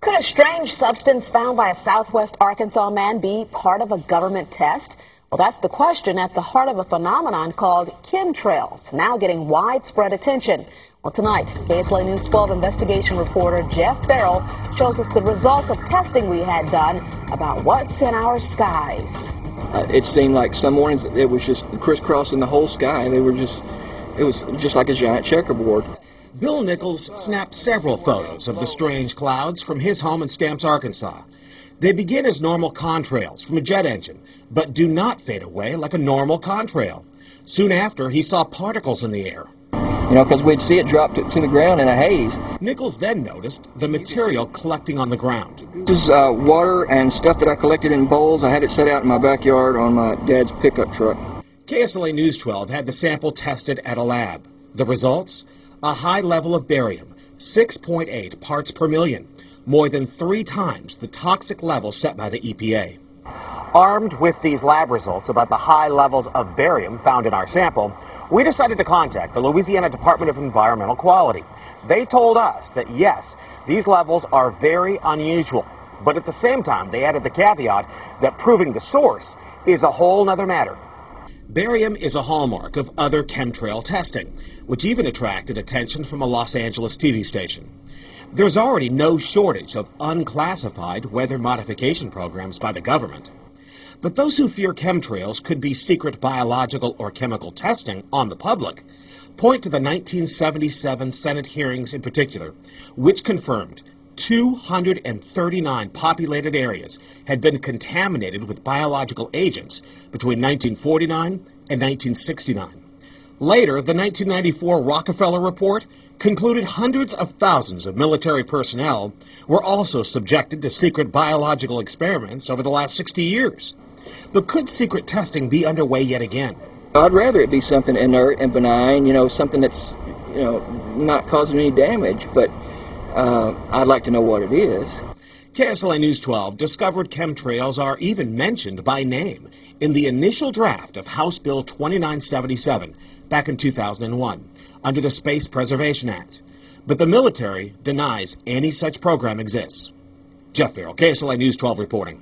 Could a strange substance found by a southwest Arkansas man be part of a government test? Well, that's the question at the heart of a phenomenon called chemtrails, now getting widespread attention. Well, tonight, KSLA News 12 investigation reporter Jeff Farrell shows us the results of testing we had done about what's in our skies. It seemed like some mornings it was just crisscrossing the whole sky. It was just like a giant checkerboard. Bill Nichols snapped several photos of the strange clouds from his home in Stamps, Arkansas. They begin as normal contrails from a jet engine, but do not fade away like a normal contrail. Soon after, he saw particles in the air. You know, because we'd see it drop to the ground in a haze. Nichols then noticed the material collecting on the ground. This is water and stuff that I collected in bowls. I had it set out in my backyard on my dad's pickup truck. KSLA News 12 had the sample tested at a lab. The results? A high level of barium, 6.8 parts per million, more than 3 times the toxic level set by the EPA. Armed with these lab results about the high levels of barium found in our sample, we decided to contact the Louisiana Department of Environmental Quality. They told us that, yes, these levels are very unusual, but at the same time, they added the caveat that proving the source is a whole nother matter. Barium is a hallmark of other chemtrail testing, which even attracted attention from a Los Angeles TV station. There's already no shortage of unclassified weather modification programs by the government. But those who fear chemtrails could be secret biological or chemical testing on the public point to the 1977 Senate hearings in particular, which confirmed 239 populated areas had been contaminated with biological agents between 1949 and 1969. Later, the 1994 Rockefeller Report concluded hundreds of thousands of military personnel were also subjected to secret biological experiments over the last 60 years. But could secret testing be underway yet again? I'd rather it be something inert and benign, something that's, not causing any damage, but I'd like to know what it is. KSLA News 12 discovered chemtrails are even mentioned by name in the initial draft of House Bill 2977 back in 2001 under the Space Preservation Act. But the military denies any such program exists. Jeff Farrell, KSLA News 12 reporting.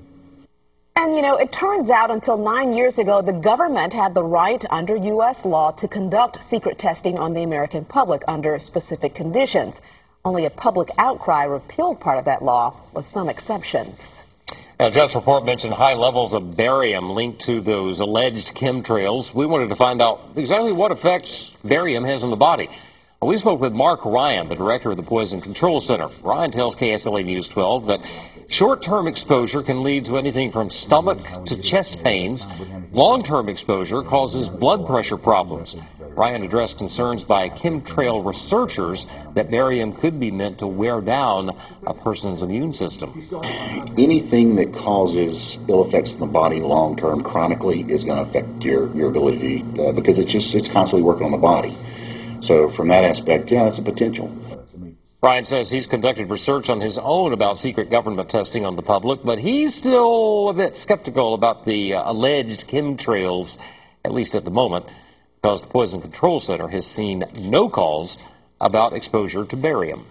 And, it turns out until 9 years ago, the government had the right under U.S. law to conduct secret testing on the American public under specific conditions. Only a public outcry repealed part of that law, with some exceptions. Now, Jeff's report mentioned high levels of barium linked to those alleged chemtrails. We wanted to find out exactly what effects barium has on the body. We spoke with Mark Ryan, the director of the Poison Control Center. Ryan tells KSLA News 12 that short-term exposure can lead to anything from stomach to chest pains. Long-term exposure causes blood pressure problems. Ryan addressed concerns by chemtrail researchers that barium could be meant to wear down a person's immune system. Anything that causes ill effects in the body long-term chronically is going to affect your ability because it's constantly working on the body. So from that aspect, yeah, that's a potential. Ryan says he's conducted research on his own about secret government testing on the public, but he's still a bit skeptical about the alleged chemtrails, at least at the moment, because the Poison Control Center has seen no calls about exposure to barium.